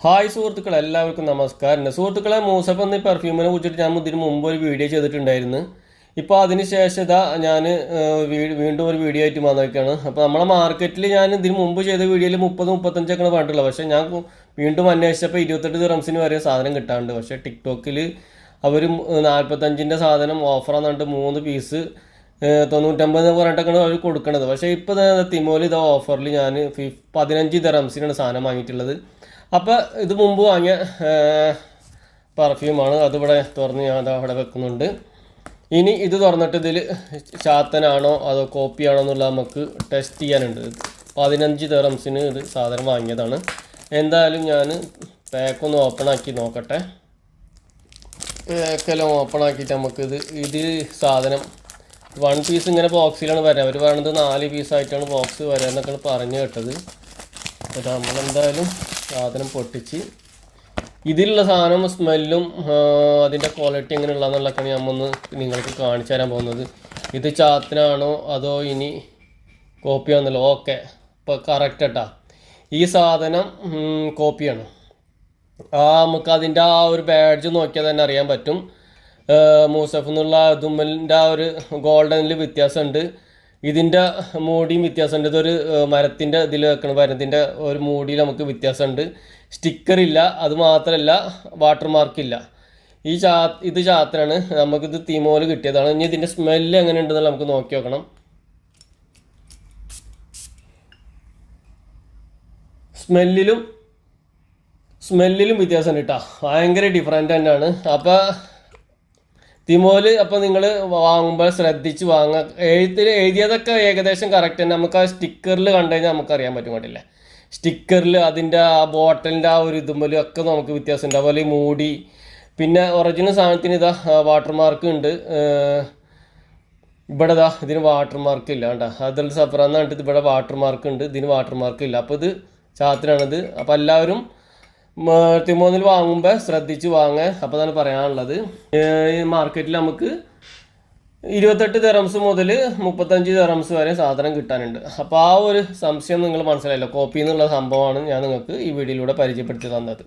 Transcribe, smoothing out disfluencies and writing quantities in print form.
Hi സുഹൃത്തുക്കളെ, എല്ലാവർക്കും നമസ്കാരം. സുഹൃത്തുക്കളെ, മൂസഫ് എന്ന പെർഫ്യൂമിനെ കുറിച്ചിട്ട് ഞാൻ ഇതിന് മുമ്പ് ഒരു വീഡിയോ ചെയ്തിട്ടുണ്ടായിരുന്നു. ഇപ്പോൾ അതിന് ശേഷം ഇതാ ഞാൻ വീണ്ടും ഒരു വീഡിയോ ആയിട്ട് വന്നേക്കാണ്. അപ്പോൾ നമ്മളെ മാർക്കറ്റിൽ ഞാൻ ഇതിന് മുമ്പ് ചെയ്ത വീഡിയോയിൽ 30-35 പറഞ്ഞിട്ടുള്ളത്. പക്ഷേ ഞാൻ വീണ്ടും അന്വേഷിച്ചപ്പോൾ 28 ദിറംസിന് വരെ സാധനം കിട്ടാറുണ്ട്. പക്ഷേ ടിക്ടോക്കിൽ അവർ 45ൻ്റെ സാധനം ഓഫറാന്ന് പറഞ്ഞിട്ട് 3 പീസ് 99 പറഞ്ഞിട്ടൊക്കെയാണ് അവർ കൊടുക്കണത്. പക്ഷേ ഇപ്പോൾ തിമോൽ ഇതാ ഓഫറിൽ ഞാൻ 15 ദിറംസിനാണ് സാധനം വാങ്ങിയിട്ടുള്ളത്. അപ്പോൾ ഇത് മുമ്പ് വാങ്ങിയ പെർഫ്യൂമാണ്. അതിവിടെ തുറന്ന് ഞാൻ അവിടെ വെക്കുന്നുണ്ട്. ഇനി ഇത് തുറന്നിട്ട് ഇതിൽ ചാത്തനാണോ അതോ കോപ്പിയാണോ എന്നുള്ളത് നമുക്ക് ടെസ്റ്റ് ചെയ്യാനുണ്ട്. 15 ദിറംസിന് ഇത് സാധനം വാങ്ങിയതാണ്. എന്തായാലും ഞാൻ പാക്കൊന്ന് ഓപ്പൺ ആക്കി നോക്കട്ടെ. പാക്കെല്ലാം ഓപ്പൺ ആക്കിയിട്ട് നമുക്കിത് സാധനം 1 പീസ് ഇങ്ങനെ ബോക്സിലാണ് വരിക. അവർ പറയുന്നത് 4 പീസായിട്ടാണ് ബോക്സ് വരിക എന്നൊക്കെയാണ് പറഞ്ഞു കേട്ടത്. അപ്പോൾ നമ്മളെന്തായാലും സാധനം പൊട്ടിച്ച് ഇതിലുള്ള സാധനം സ്മെല്ലും അതിൻ്റെ ക്വാളിറ്റി എങ്ങനെയുള്ളതെന്നുള്ളതൊക്കെയാണ് നമ്മൊന്ന് നിങ്ങൾക്ക് കാണിച്ചു തരാൻ പോകുന്നത്. ഇത് ചാത്തനാണോ അതോ ഇനി കോപ്പിയാണെന്നല്ലോ. ഓക്കെ, ഇപ്പോൾ കറക്റ്റ് കേട്ടാ. ഈ സാധനം കോപ്പിയാണ്. നമുക്ക് അതിൻ്റെ ആ ഒരു ബാഡ്ജ് നോക്കിയാൽ തന്നെ അറിയാൻ പറ്റും. മൂസഫ് എന്നുള്ള ദുമ്മലിൻ്റെ ആ ഒരു ഗോൾഡനിൽ വ്യത്യാസമുണ്ട്. ഇതിൻ്റെ മൂടിയും വ്യത്യാസമുണ്ട്. ഇതൊരു മരത്തിൻ്റെ ഇതിൽ വെക്കണം. മരത്തിൻ്റെ ഒരു മൂടിയിൽ നമുക്ക് വ്യത്യാസമുണ്ട്. സ്റ്റിക്കറില്ല. അത് മാത്രമല്ല വാട്ടർ മാർക്കില്ല. ഇത് ചാത്തനാണ്. നമുക്കിത് തീമോല് കിട്ടിയതാണ്. ഇനി ഇതിൻ്റെ സ്മെല്ല് എങ്ങനെ ഉണ്ടെന്നുള്ള നമുക്ക് നോക്കി നോക്കണം. സ്മെല്ലിലും വ്യത്യാസമുണ്ട് കേട്ടോ. ഭയങ്കര ഡിഫറെൻ്റ് തന്നെയാണ്. അപ്പോൾ തിമോല് അപ്പോൾ നിങ്ങൾ വാങ്ങുമ്പോൾ ശ്രദ്ധിച്ച് വാങ്ങുക. എഴുതിയതൊക്കെ ഏകദേശം കറക്റ്റ് തന്നെ. നമുക്ക് ആ സ്റ്റിക്കറിൽ കണ്ടു കഴിഞ്ഞാൽ നമുക്കറിയാൻ പറ്റും. കണ്ടില്ലേ, സ്റ്റിക്കറിൽ അതിൻ്റെ ആ ബോട്ടലിൻ്റെ ആ ഒരു ഇതുമ്പോലും ഒക്കെ നമുക്ക് വ്യത്യാസമുണ്ട്. അതുപോലെ ഈ മൂടി, പിന്നെ ഒറിജിനൽ സാധനത്തിന് ഇതാ വാട്ടർ മാർക്ക് ഉണ്ട്. ഇവിടെ ഇതാ ഇതിന് വാട്ടർ മാർക്ക് ഇല്ല കേട്ടോ. അതിൽ സഫറാന്ന് പറഞ്ഞിട്ട് ഇവിടെ വാട്ടർ മാർക്ക് ഉണ്ട്, ഇതിന് വാട്ടർ മാർക്ക് ഇല്ല. അപ്പോൾ ഇത് ചാത്തിനാണിത്. അപ്പോൾ എല്ലാവരും തിമോനിൽ വാങ്ങുമ്പോൾ ശ്രദ്ധിച്ച് വാങ്ങുക. അപ്പോൾ തന്നെ പറയാനുള്ളത്, ഈ മാർക്കറ്റിൽ നമുക്ക് 28 ദിറംസ് മുതൽ 35 ദിറംസ് വരെ സാധനം കിട്ടാനുണ്ട്. അപ്പോൾ ആ ഒരു സംശയം നിങ്ങൾ മനസ്സിലായല്ലോ. കോപ്പി എന്നുള്ള സംഭവമാണ് ഞാൻ നിങ്ങൾക്ക് ഈ വീഡിയോയിലൂടെ പരിചയപ്പെടുത്തി തന്നത്.